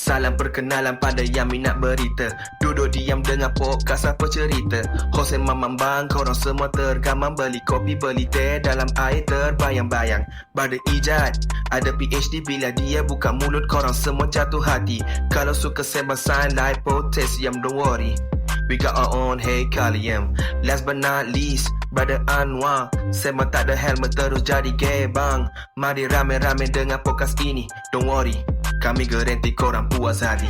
Salam perkenalan pada yang minat berita. Duduk diam dengar podcast apa cerita. Hos yang mamambang, korang semua tergamam. Beli kopi, beli teh, dalam air terbayang-bayang. Pada Izzat, ada PhD. Bila dia buka mulut, korang semua jatuh hati. Kalau suka sembang sains, like potassium, don't worry, we got our own Hekal. Last but not least, Brother Anwar, sembang tak ada helmet terus jadi gebang. Mari rame-rame dengar podcast ini. Don't worry, kami garanti korang puas hati.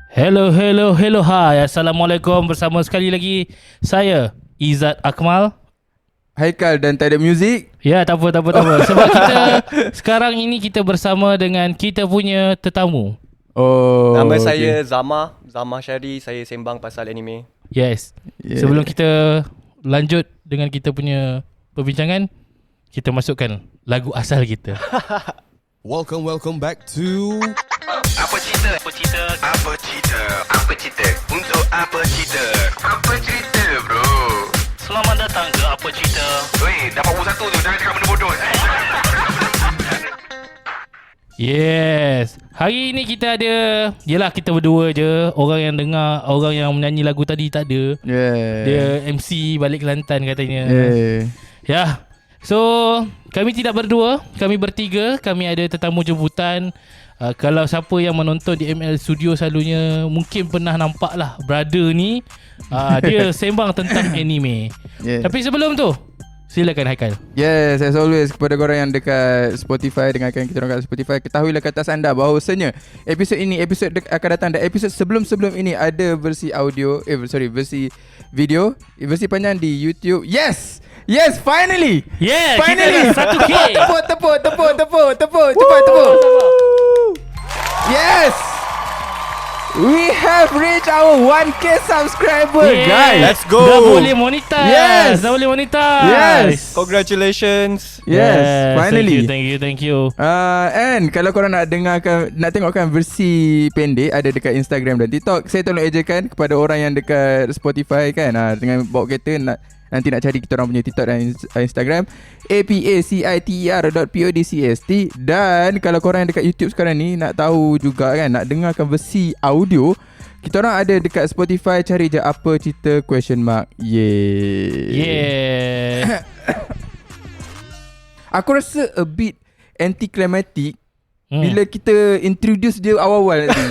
Hello, hai. Assalamualaikum. Bersama sekali lagi saya, Izzat Akmal, Hekal, dan tak ada muzik. Ya, tak apa. Sebab kita sekarang ini kita bersama dengan kita punya tetamu. Oh, nama saya Zama Syari. Saya sembang pasal anime. Yes. Sebelum kita lanjut dengan kita punya perbincangan, kita masukkan lagu asal kita. Welcome back to Apa cerita? Untuk apa cerita bro? Selamat datang ke Apa Cerita. Weh, dapat buku satu tu. Jangan cakap benda bodoh. Yes. Hari ni kita ada, yelah kita berdua je. Orang yang dengar, orang yang menyanyi lagu tadi tak ada. Dia MC balik Kelantan katanya. Ya. So, kami tidak berdua, kami bertiga. Kami ada tetamu jemputan. Kalau siapa yang menonton di ML Studio selalunya mungkin pernah nampak lah brother ni. Dia sembang tentang anime. Tapi sebelum tu, silakan Hekal. Yes, as always, kepada korang yang dekat Spotify, dengarkan kita orang kat Spotify, ketahuilah ke atas anda bahawasanya episod ini, episod akan datang dan episod sebelum-sebelum ini ada versi audio, versi video, versi panjang di YouTube. Yes, finally. Yeah, finally. kita dah 1K. Tepuk. Yes, we have reached our 1K subscriber, guys. Let's go. Dah boleh monetize. Yes. Congratulations. Yes, finally. Thank you. And kalau korang nak tengokkan versi pendek, ada dekat Instagram dan TikTok. Saya tolong ejakan kepada orang yang dekat Spotify kan, dengan bawa kereta nanti nak cari kita orang punya TikTok dan Instagram, apaciter.podcast. Dan kalau korang yang dekat YouTube sekarang ni nak tahu juga kan, nak dengarkan versi audio, kita orang ada dekat Spotify, cari je Apa Cerita ? Yeah. Aku rasa a bit anticlimactic bila kita introduce dia awal-awal nanti.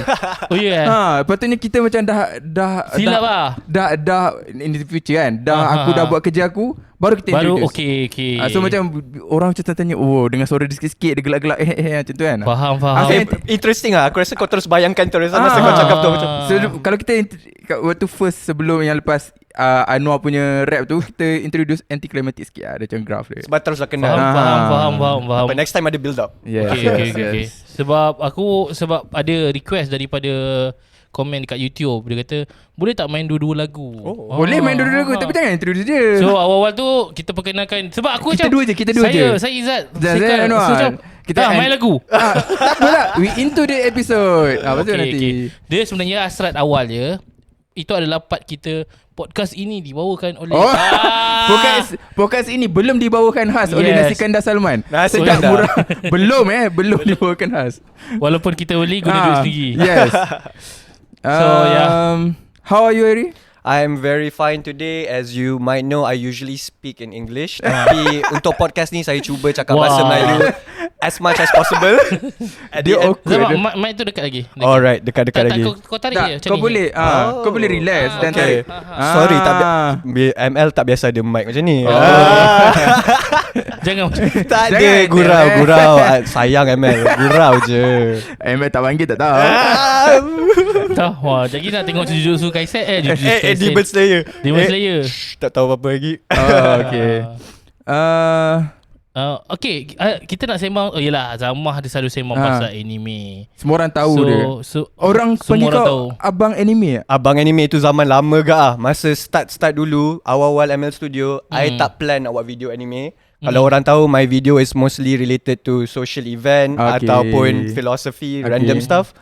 Oh yeah. Patutnya kita macam dah silap lah. Dah in the future kan. Aku dah buat kerja aku, baru kita introduce. Okay. So macam orang macam tanya, dengan suara dia sikit-sikit, dia gelak-gelak macam tu kan. Faham. Interesting lah. Aku rasa kau terus bayangkan terus masa kau cakap tu macam. So kalau kita waktu first sebelum yang lepas Anwar punya rap tu, kita introduce anticlimactic sikit lah. Ada macam graph dia. Sebab terus dah kenal. Faham. But next time ada build up. Okay. Sebab ada request daripada komen dekat YouTube. Dia kata, boleh tak main dua-dua lagu? Boleh main dua-dua lagu, tapi jangan introduce je. So awal-awal tu kita perkenalkan. Sebab aku kita macam kita dua je. Saya Izzat, saya Anwar. So macam kita main lagu. Tak apalah, we into the episode. Betul nanti. Dia sebenarnya hasrat awal je. Itu adalah part kita. Podcast ini dibawakan oleh Podcast ini belum dibawakan khas oleh Nasi Kandar Salman. Nasi Sedap Kandar murah. Belum dibawakan khas. Walaupun kita beli guna duit sendiri. Yes. So how are you, Ari? I'm very fine today. As you might know, I usually speak in English. Tapi untuk podcast ni saya cuba cakap bahasa Melayu as much as possible. Dia awkward. Mic tu dekat lagi. Alright, dekat lagi. Kau tarik je. Kau boleh kau boleh relax dan tarik. Sorry, ML tak biasa ada mic macam ni. Jangan. Tak ada gurau. Sayang ML, gurau je. ML tak panggil tak tahu. Wah, jadi nak tengok Jujutsu Kaisen Demon Slayer. Tak tahu apa-apa lagi. Okay. Kita nak sembang. Yelah, Zamah dia selalu sembang pasal anime. Semua orang tahu dia. Orang panggil kau tahu. Abang anime. Abang anime tu zaman lama gak masa start dulu, awal-awal ML Studio, I tak plan nak buat video anime. Kalau orang tahu, my video is mostly related to social event ataupun philosophy, random stuff.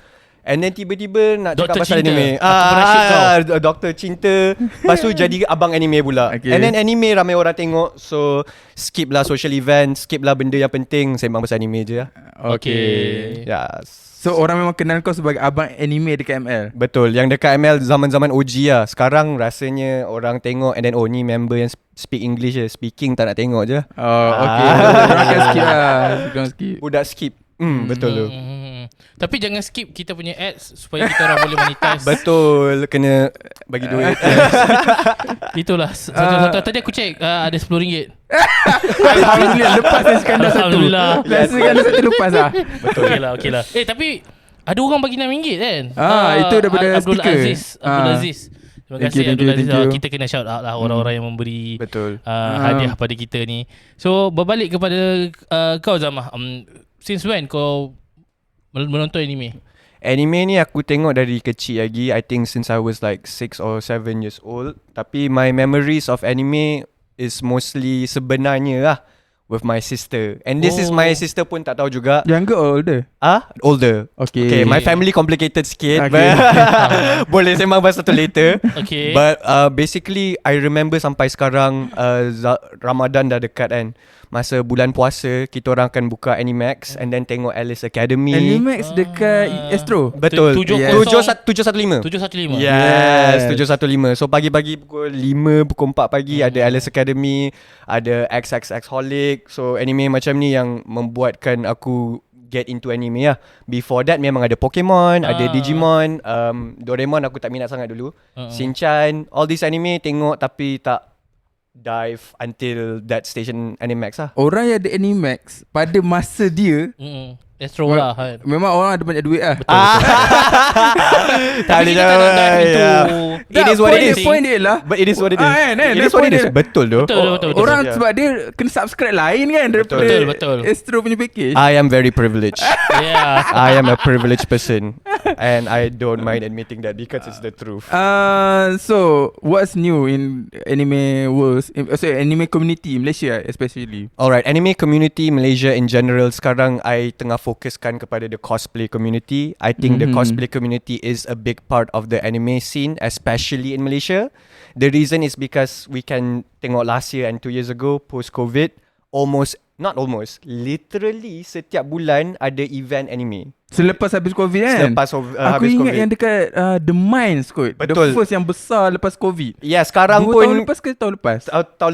And then tiba-tiba nak Doktor cakap pasal Cinta. anime. Aku pernah shoot kau. Doktor Cinta. Lepas tu jadi abang anime pula. Okay. And then anime ramai orang tengok. So skip lah social event, skip lah benda yang penting, sembang pasal anime je lah. Okay. Yes. So orang memang kenal kau sebagai abang anime dekat ML. Betul. Yang dekat ML zaman-zaman OG lah. Sekarang rasanya orang tengok and then ni member yang speak English je. Speaking tak nak tengok je. Oh, okay. Orang akan skip lah. Orang skip. Budak skip. Betul tu. Tapi jangan skip kita punya ads supaya kita orang boleh monetize. Betul. Kena bagi duit. Itulah satu. Tadi aku check ada RM10. Alhamdulillah lepas dan skandal satu. Alhamdulillah. Rasa skandal satu lepas lah. Betul. Okay lah. Tapi ada orang bagi RM6 kan? Itu daripada Abdul stiker. Aziz. Terima Thank kasih you, Abdul Aziz. thank you. Kita kena shout out lah orang-orang yang memberi Betul. hadiah pada kita ni. So berbalik kepada kau Zamah. Since when kau menonton anime? Anime ni aku tengok dari kecil lagi. I think since I was like 6 or 7 years old. Tapi my memories of anime is mostly sebenarnya lah with my sister. And this is my sister pun tak tahu juga. Younger or older? Older. Okay. My family complicated sikit. Okay. Boleh sembang pasal tu later. Okay. But basically I remember sampai sekarang Ramadan dah dekat kan. Masa bulan puasa kita orang akan buka Animax and then tengok Alice Academy. Animax dekat Astro. Betul. 715. 715. Yes, 715. So pagi-pagi pukul 5, pukul 4 pagi ada Alice Academy, ada XXX Holic. So anime macam ni yang membuatkan aku get into anime lah. Before that memang ada Pokemon, ada Digimon, Doraemon aku tak minat sangat dulu. Shinchan, all these anime tengok tapi tak dive until that station Animax lah. Orang yang ada Animax pada masa dia Astro lah kan. memang orang ada banyak duit lah. Tapi kita tak nak dive into It is what it is. Point dia lah. But it is what it is. It is Point what it is. dia. Betul tu. Betul. Orang Yeah. sebab dia kena subscribe lain kan daripada Betul. Astro punya package. I am very privileged. Yeah. I am a privileged person. And I don't mind admitting that because it's the truth. So what's new in anime world? Anime community Malaysia especially. Alright, anime community Malaysia in general sekarang I tengah fokuskan kepada the cosplay community. I think the cosplay community is a big part of the anime scene, especially in Malaysia. The reason is because we can tengok last year and 2 years ago post-COVID, literally setiap bulan ada event anime. Selepas habis COVID kan. Selepas Aku habis ingat COVID. yang dekat The Mines kot. Betul. The first yang besar lepas COVID. Ya, sekarang 2 pun tahun lepas ke tahun lepas? tahun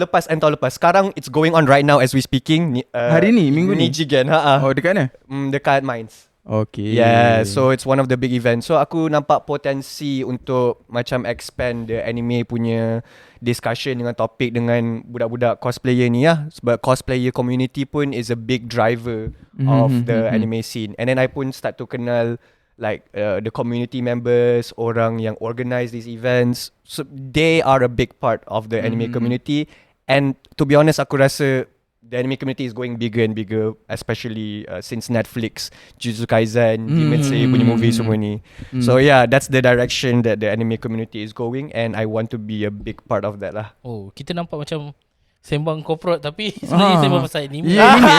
lepas. Sekarang it's going on right now as we speaking. Hari ni, minggu ni? Nijigen, Oh dekat mana? dekat Mines. Okay. Yeah, so it's one of the big events. So aku nampak potensi untuk macam expand the anime punya discussion dengan topik dengan budak-budak cosplayer ni lah. Sebab cosplayer community pun is a big driver of the anime scene. And then I pun start to kenal like the community members, orang yang organize these events. So they are a big part of the anime community. And to be honest, aku rasa the anime community is going bigger and bigger, especially since Netflix, Jujutsu Kaisen, Demon Slayer punya movie semua ni. So yeah, that's the direction that the anime community is going, and I want to be a big part of that lah. Oh, kita nampak macam sembang corporate tapi sebenarnya sembang pasal anime. Ya, ini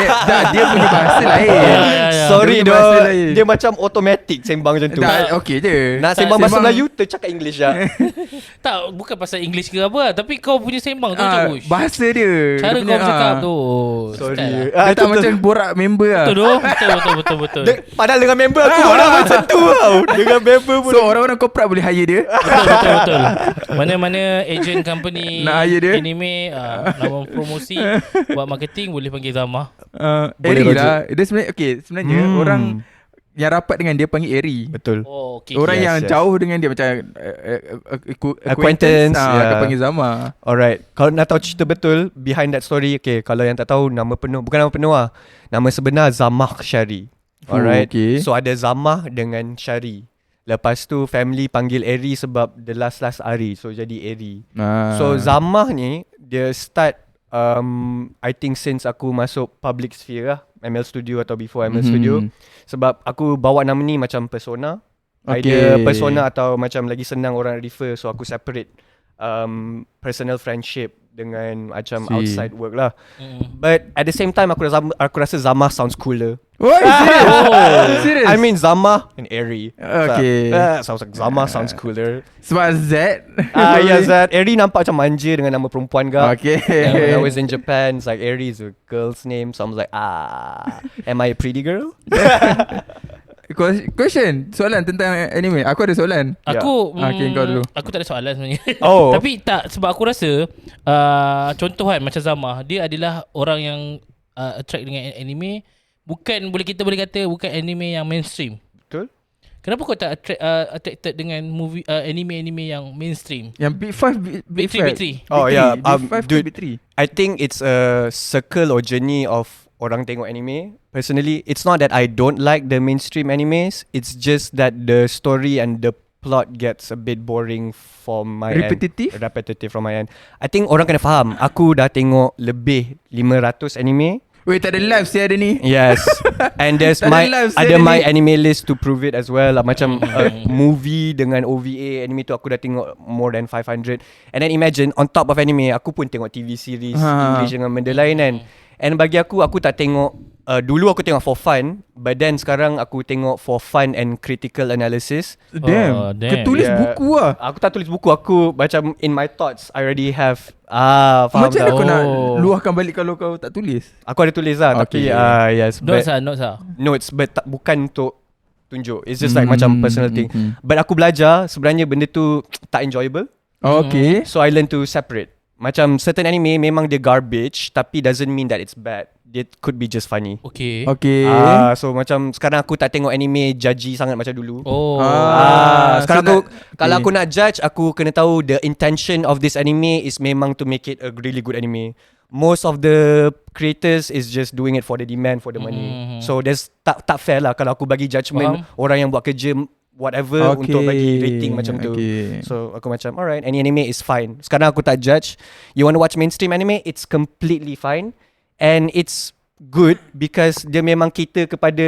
dia punya bahasa lain. Ya. Sorry Dia punya bahasa doh, lain. dia macam automatic sembang macam tu. Okay je. Nak sembang bahasa Melayu tercakap English lah. Tak, bukan pasal English ke apa lah, tapi kau punya sembang tu macam uish. Bahasa dia. Cara Dia kau punya, bercakap tu. Sorry. Style lah. Dia tak macam borak member lah. Betul tu. Betul. Padahal dengan member aku orang macam tu tau. Dengan member pun. So orang-orang corporate boleh hire dia. Betul. Mana-mana agent company Nak hire dia? anime nak promosi buat marketing boleh panggil Zamah. Eri Roger. lah. Dia sebenarnya orang yang rapat dengan dia panggil Eri. Betul. Oh, okay. Orang Yes, yang yes. jauh dengan dia macam Acquaintance, dia yeah. panggil Zama. Alright, kalau nak tahu cerita betul behind that story, okay, kalau yang tak tahu nama penuh, bukan nama penuh lah, nama sebenar Zamah Syari. Alright, okay. so ada Zamah dengan Syari. Lepas tu family panggil Eri sebab the last Ari, so jadi Eri. So Zamah ni dia start I think since aku masuk public sphere lah, ML Studio atau before ML Studio. Sebab aku bawa nama ni macam persona. Either persona atau macam lagi senang orang refer, so aku separate personal friendship dengan macam outside work lah. But at the same time aku rasa Zamah sounds cooler. Oh, serious? Serious? I mean Zama and Eri. Okay. Sounds like Zama sounds cooler. Sebab Z. Yeah, Zat. Eri nampak macam manja dengan nama perempuan gak. Okay. When I was in Japan, it's like Eri is a girl's name. So I was like, am I a pretty girl? Question. Soalan tentang anime. Aku ada soalan. Aku Okay, kau dulu. Aku tak ada soalan sebenarnya. Oh. Tapi tak, sebab aku rasa contoh kan macam Zama, dia adalah orang yang attract dengan anime. Kita boleh kata bukan anime yang mainstream. Betul. Kenapa kau tak attracted dengan movie anime-anime yang mainstream? Yang Big 5 Big 3. Oh yeah, Big 5 dude, Big 3. I think it's a circle or journey of orang tengok anime. Personally, it's not that I don't like the mainstream animes. It's just that the story and the plot gets a bit boring from my Repetitive? end. Repetitive from my end. I think orang kena faham. Aku dah tengok lebih 500 anime. Wait, tak ada live saya ada ni. Yes. And there's Tak ada my live ada saya my ni. anime list to prove it as well lah. Macam movie dengan OVA anime tu aku dah tengok more than 500. And then imagine on top of anime aku pun tengok TV series English dengan benda lain kan. And bagi aku tak tengok dulu aku tengok for fun, but then sekarang aku tengok for fun and critical analysis. Damn. Damn. Kau tulis Yeah. buku lah. Aku tak tulis buku, aku macam in my thoughts I already have faham Macam mana tak? kau nak luahkan balik kalau kau tak tulis? Aku ada tulis lah tapi Okay. yes, Notes lah. notes but bukan untuk tunjuk. It's just like macam personal thing. But aku belajar sebenarnya benda tu tak enjoyable. Okay. So I learn to separate. Macam certain anime memang dia garbage tapi doesn't mean that it's bad. It could be just funny. Okay. So macam sekarang aku tak tengok anime judgy sangat macam dulu. Sekarang so kalau aku nak judge, aku kena tahu the intention of this anime is memang to make it a really good anime. Most of the creators is just doing it for the demand, for the money. So there's tak fair lah kalau aku bagi judgement orang yang buat kerja whatever untuk bagi rating macam tu. So aku macam alright, any anime is fine. Sekarang aku tak judge. You want to watch mainstream anime, it's completely fine. And it's good because dia memang cater kepada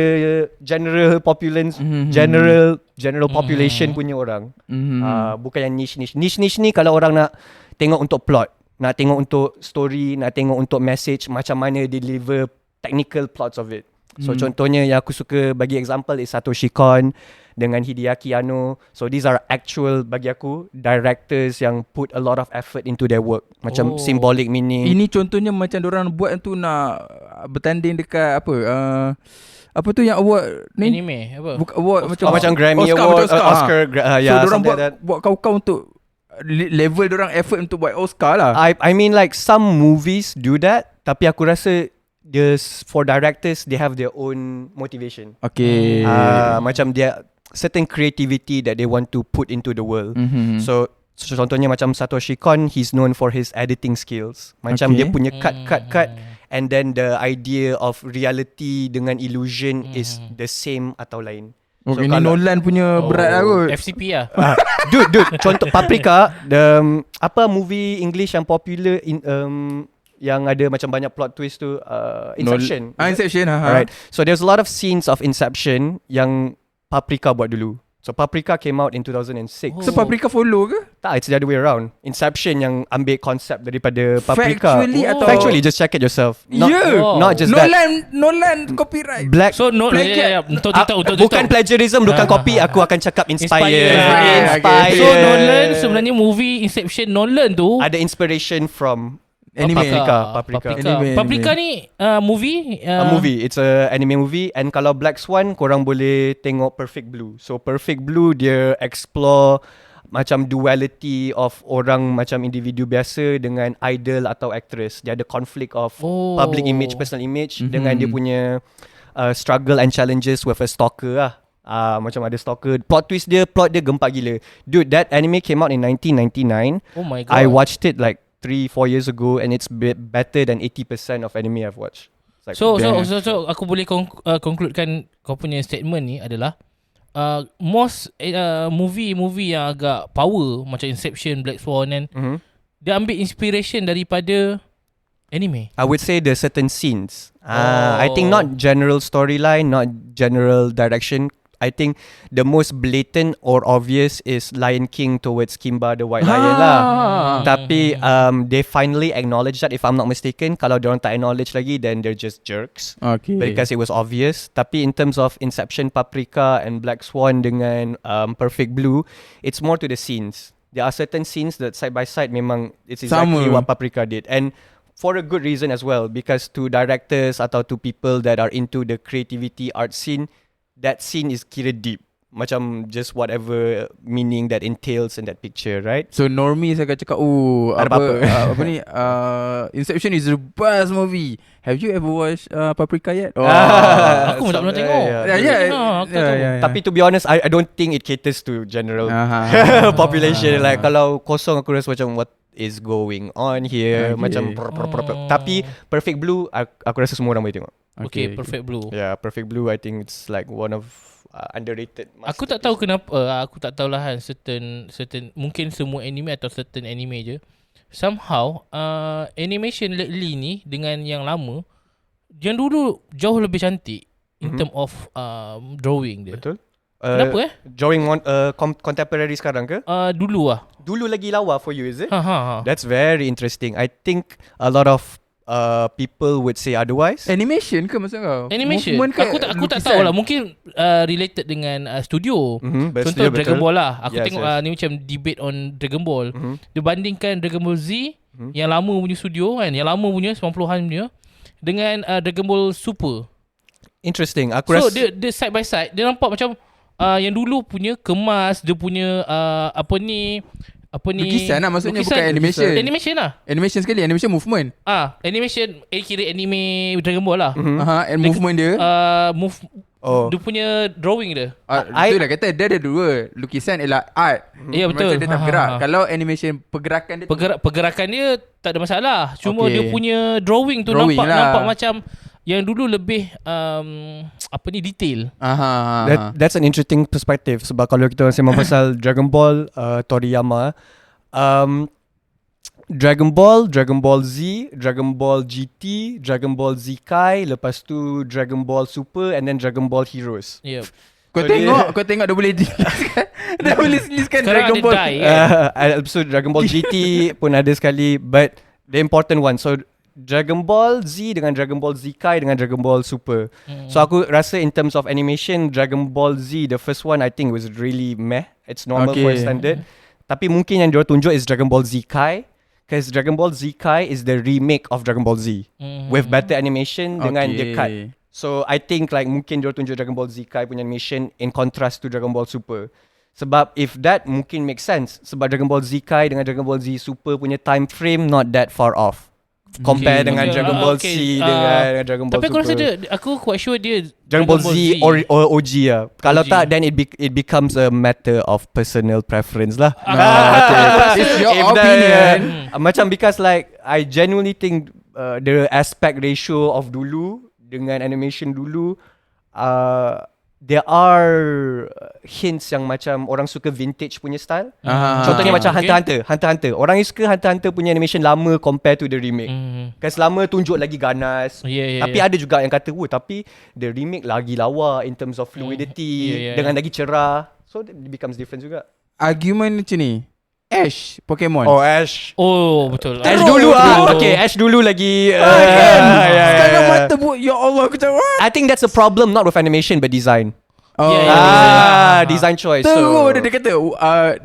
general population, general population punya orang. Bukan yang niche. Niche ni kalau orang nak tengok untuk plot, nak tengok untuk story, nak tengok untuk message, macam mana deliver technical plots of it. So contohnya yang aku suka bagi example is Satoshi Kon dengan Hideaki Anno. So these are actual bagi aku directors yang put a lot of effort into their work. Macam symbolic meaning. Ini contohnya macam diorang buat tu nak bertanding dekat apa tu yang award ni? Anime apa? Award macam Grammy Oscar, Award, Oscar. yeah, so diorang something like that. buat kau untuk level diorang effort untuk buat Oscar lah. I mean like some movies do that, tapi aku rasa for directors they have their own motivation. Okay. Macam dia certain creativity that they want to put into the world. So contohnya macam Satoshi Kon, he's known for his editing skills. Macam dia punya cut and then the idea of reality dengan illusion is the same atau lain. So ini Nolan punya berat lah kot. FCP lah. Dude, contoh Paprika, the apa movie English yang popular yang ada macam banyak plot twist tu, Inception. Inception. Alright. So there's a lot of scenes of Inception yang Paprika buat dulu. So Paprika came out in 2006. So Paprika follow ke? Tak, it's the other way around. Inception yang ambil konsep daripada Paprika. Factually atau Factually, just check it yourself. Not just that. Nolan copyright. Black. So untuk Bukan plagiarism, bukan copy. Aku akan cakap inspired. Inspired. So Nolan sebenarnya movie Inception Nolan tu ada inspiration from Anime. Paprika. Anime. Paprika ni movie a movie. It's a anime movie. And kalau Black Swan, korang boleh tengok Perfect Blue. So Perfect Blue dia explore macam duality of orang macam individu biasa dengan idol atau actress. Dia ada conflict of public image, personal image dengan dia punya struggle and challenges with a stalker lah. Macam ada stalker. Plot dia gempak gila. Dude, that anime came out in 1999. Oh my god. I watched it like 3-4 years ago and it's better than 80% of anime I've watched. Like, so aku boleh concludekan kau punya statement ni adalah most movie yang agak power macam Inception, Black Swan kan, dia ambil inspiration daripada anime. I would say there's certain scenes. I think not general storyline, not general direction. I think the most blatant or obvious is Lion King towards Kimba the White Lion lah. Tapi they finally acknowledge that, if I'm not mistaken. Kalau diorang tak acknowledge lagi, then they're just jerks. Okay. Because it was obvious. Tapi in terms of Inception, Paprika and Black Swan dengan Perfect Blue, it's more to the scenes. There are certain scenes that side by side memang it's exactly what Paprika did, and for a good reason as well, because to directors atau to people that are into the creativity art scene, that scene is kira deep. Macam just whatever meaning that entails in that picture, right? So normies akan cakap, apa ni, Inception is the best movie. Have you ever watched Paprika yet? Aku pun tak pernah tengok. Tapi to be honest, I don't think it caters to general population. Like kalau kosong, aku rasa macam what is going on here, macam tapi Perfect Blue aku rasa semua orang boleh tengok. Okay, Perfect Blue. Yeah, Perfect Blue I think it's like one of underrated. Aku tak tahu kenapa, aku tak tahulah certain mungkin semua anime atau certain anime je. Somehow animation lately ni dengan yang lama, yang dulu jauh lebih cantik in term of drawing dia. Betul. Kenapa Drawing contemporary sekarang ke? Dulu lah. Dulu lagi lawa for you, is it? Ha. That's very interesting. I think a lot of people would say otherwise. Animation ke maksud kau? Animation. Movement ke Aku tak tahu lah. Mungkin related dengan studio. Contoh Dragon Ball lah. Aku tengok ni macam debate on Dragon Ball. Dia bandingkan Dragon Ball Z yang lama punya studio kan, yang lama punya 90-an punya, dengan Dragon Ball Super. Interesting. Aku So rasa dia side by side, dia nampak macam yang dulu punya kemas, dia punya apa ni lukisan lah maksudnya, bukan animation. Animation lah. Animation sekali, animation movement. Animation kira anime Dragon Ball lah. And movement dia. Dia punya drawing dia. Itulah kata dia ada dua. Lukisan ialah art. Ya, betul. Macam dia tak bergerak. Kalau animation pergerakan dia pergerakan dia tak ada masalah. Cuma dia punya drawing tu nampak macam yang dulu lebih detail. That's an interesting perspective. Sebab kalau kita sembang pasal Dragon Ball, Toriyama, Dragon Ball Z, Dragon Ball GT, Dragon Ball Z Kai, lepas tu Dragon Ball Super, and then Dragon Ball Heroes. Yep. Kau tengok dah boleh dah boleh listkan Dragon Ball. So Dragon Ball GT pun ada sekali, but the important one, so Dragon Ball Z dengan Dragon Ball Z Kai dengan Dragon Ball Super. So aku rasa in terms of animation, Dragon Ball Z, the first one, I think was really meh. It's normal for a standard. Tapi mungkin yang dia tunjuk is Dragon Ball Z Kai, because Dragon Ball Z Kai is the remake of Dragon Ball Z with better animation dengan dia cut. So I think like mungkin dia tunjuk Dragon Ball Z Kai punya animation in contrast to Dragon Ball Super. Sebab if that mungkin make sense, sebab Dragon Ball Z Kai dengan Dragon Ball Z Super punya time frame not that far off. Compare dengan Dragon Ball Z dengan Dragon Ball Super. Tapi aku rasa aku quite sure dia Dragon Ball Z or OG lah. Kalau tak, then it becomes a matter of personal preference lah. It's your opinion. Macam because like I genuinely think the aspect ratio of dulu dengan animation dulu, there are hints yang macam orang suka vintage punya style. Contohnya macam Hunter. Orang yang suka Hunter punya animation lama compare to the remake. Because lama tunjuk lagi ganas. Tapi ada juga yang kata, tapi the remake lagi lawa in terms of fluidity, dengan lagi cerah. So it becomes different juga. Argument macam ni, Ash Pokemon. Ash. Betul. Ash dulu okay, Ash dulu lagi Sekarang mata ya Allah, aku cakap I think that's a problem not with animation but design. Design choice. Teruk dia kata,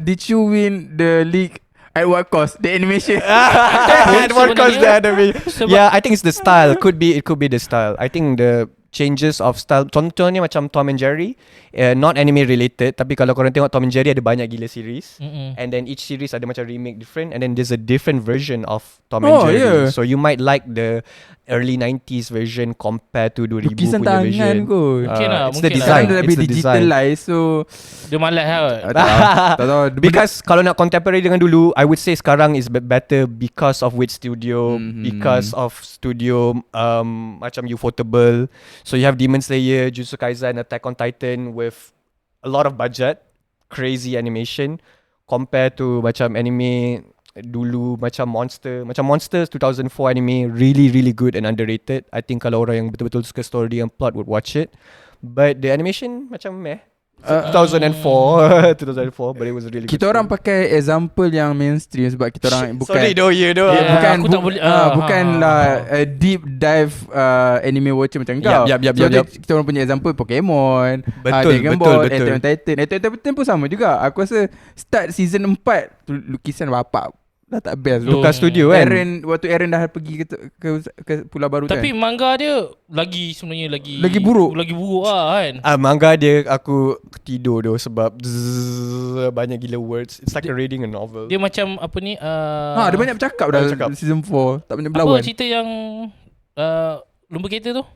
did you win the league at what cost? The animation. At what cost the animation? Yeah, I think it's the style. It could be the style. I think the changes of style. Contohnya macam Tom and Jerry, not anime related, tapi kalau korang tengok Tom and Jerry ada banyak gila series, and then each series ada macam remake different, and then there's a different version of Tom and Jerry. So you might like the early 90s version compared to 2000 lukisan punya version. tangan kot. It's the design. Dia lebih digitalize, so dia malas tak tahu. Because kalau nak contemporary dengan dulu, I would say sekarang is better because of which studio, because of studio macam Ufotable. So you have Demon Slayer, Jujutsu Kaisen, Attack on Titan with a lot of budget, crazy animation, compared to macam anime dulu macam Monster 2004 anime, really good and underrated. I think kalau orang yang betul-betul suka story and plot would watch it, but the animation macam meh. 2004 but it was really Kita good orang film. pakai example yang mainstream sebab kita orang bukan Sorry doh ya doh. Aku tak boleh bukanlah deep dive anime watcher macam kau. Yap. Kita orang punya example Pokemon, Betul, Dragon betul, Ball, betul. Attack on Titan. Attack on Titan pun sama juga. Aku rasa start season 4 tu lukisan bapak dah tak best. Lucas Studio kan. Waktu Aaron dah pergi ke Pulau Baru Tapi kan. manga dia sebenarnya lagi buruk. Lagi buruk lah kan. Manga dia aku tidur doh sebab banyak gila words. It's like reading a novel. Dia macam apa ni Dia banyak bercakap dah Banyak cakap. season 4. Tak banyak apa berlawan. cerita yang lumba kereta tu?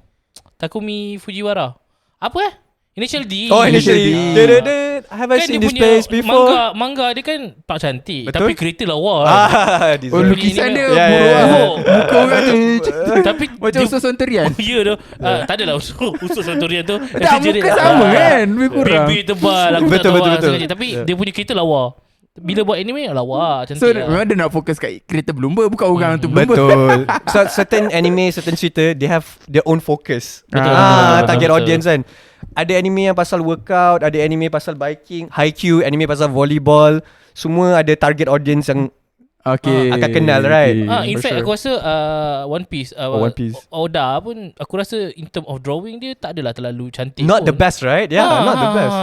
Takumi Fujiwara. Apa Initial D. Oh, initially. D. Have I Kan seen dia this punya place before? manga dia kan tak cantik. Betul. Tapi kereta lawa kan. This Oh, one. lukisan dia Ya, buruk ya, ya. lah. Muka orang tu Tapi macam dia- usus sonterian. Oh ya tu. Tak adalah usus Santorian tu. Tak, muka sama kan. Lebih kurang. Bibir tebal. Aku Betul, tak tahu betul, lah betul. sengaja. Tapi dia punya kereta lawa. Bila buat anime lawa cantik So lah. memang dia nak fokus kat kereta berlumba, bukan orang tu berlumba. Betul. So certain anime, certain cerita, they have their own focus. Betul, Target betul. audience kan. Ada anime yang pasal workout, ada anime pasal biking, haiku, anime pasal volleyball. Semua ada target audience yang Okay. akan kenal, right? In For fact sure. aku rasa One Piece, One Piece. Oda pun aku rasa in term of drawing dia tak adalah terlalu cantik Not pun. the best, right? Yeah, not the best.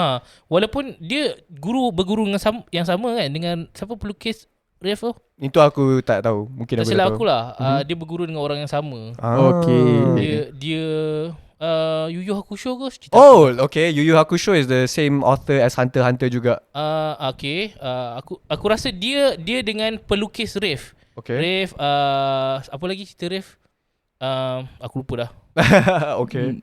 Walaupun dia berguru dengan yang sama kan dengan siapa pelukis Ref tu. Itu aku tak tahu. Mungkin Tak aku silap tak aku tahu. lah. Dia berguru dengan orang yang sama. Okay. Dia Yu Yu Hakusho ke cerita? Oh, okay. Yu Yu Hakusho is the same author as Hunter x Hunter juga. Okay. Aku rasa dia dengan pelukis Ref. Okay. Ref apa lagi cerita Ref? Aku lupa dah. Okay.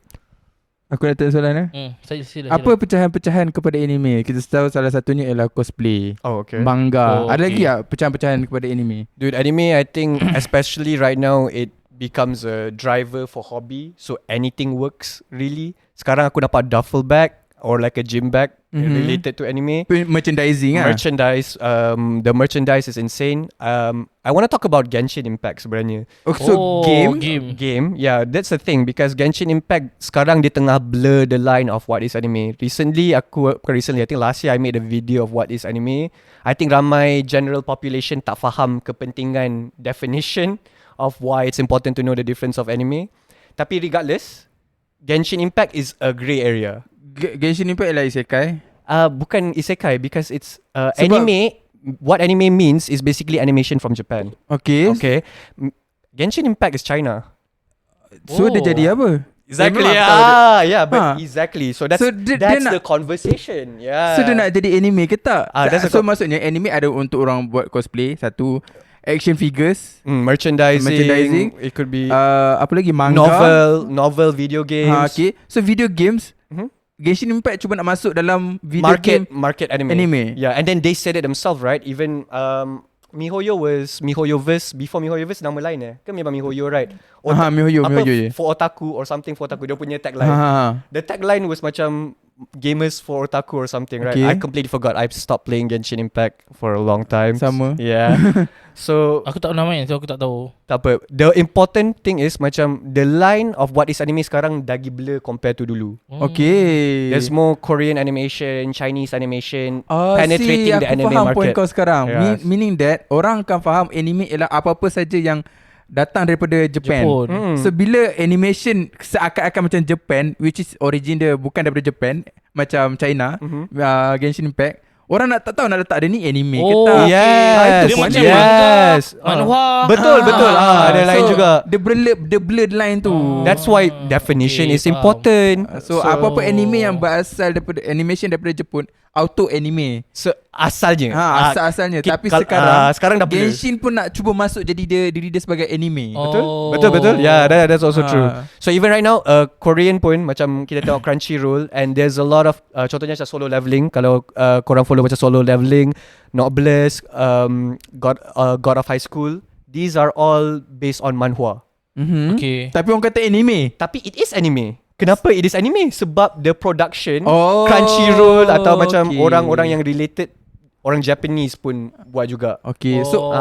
Aku nak tanya soalan Sila. Apa pecahan-pecahan kepada anime? Kita tahu salah satunya ialah cosplay, Oh, okay. manga. Oh, Ada okay. lagi tak pecahan-pecahan kepada anime? Dude, anime I think especially right now it becomes a driver for hobby. So anything works really. Sekarang aku dapat duffel bag or like a gym bag related to anime. Merchandising lah. Merchandise, the merchandise is insane. I want to talk about Genshin Impact sebenarnya. So Game, yeah, that's the thing because Genshin Impact sekarang dia tengah blur the line of what is anime. I think last year I made a video of what is anime. I think ramai general population tak faham kepentingan definition of why it's important to know the difference of anime. Tapi regardless, Genshin Impact is a grey area. Genshin Impact ialah isekai. Bukan isekai because it's anime. What anime means is basically animation from Japan. Okay. Genshin Impact is China. So dia jadi apa? Exactly. Memang But exactly. So that's dia that's nak- the conversation. Yeah. So dia nak jadi anime ke tak? That's So maksudnya anime ada untuk orang buat cosplay. Satu, action figures, merchandising. It could be apa lagi, manga, novel, video games. Okay. So video games, Mhm. Genshin Impact cuba nak masuk dalam video game market anime. Yeah, and then they said it themselves, right? Even Mihoyoverse. Before Mihoyoverse nama lain Kan memang Mihoyo, right? Mihoyo apa, je. For otaku or something for otaku. Dia punya tagline. The tagline was macam gamers for otaku or something, right? Okay. I completely forgot. I've stopped playing Genshin Impact for a long time. Sama. Yeah. So Aku tak pernah main, so aku tak tahu. tak apa. The important thing is macam the line of what is anime sekarang dah blur compared to dulu. Okay. There's more Korean animation, Chinese animation penetrating the anime aku faham point market. kau sekarang. Yes. Meaning that orang akan faham anime ialah apa-apa saja yang datang daripada Japan. So bila animation seakan-akan macam Japan, which is origin dia bukan daripada Japan, macam China, Genshin Impact, orang nak tak tahu nak letak dia ni anime ke tak. Yes. Dia macam manhwa. Betul. Ada lain juga. Dia blur line tu. That's why definition Okay, is important. So apa-apa anime yang berasal daripada animation daripada Jepun, auto anime. Asalnya. Asal-asalnya. Tapi sekarang dah blur. Genshin pun nak cuba masuk jadi diri dia sebagai anime. Betul. Yeah, that's also true. Ah. So even right now Korean pun macam kita tengok Crunchyroll and there's a lot of contohnya macam Solo Leveling. Kalau korang follow macam Solo Leveling, Not Blessed, God of High School, these are all based on manhwa. Okay. Tapi orang kata anime. Tapi it is anime. Kenapa it is anime? Sebab the production Crunchyroll atau macam orang-orang yang related, orang Japanese pun buat juga. Okay. So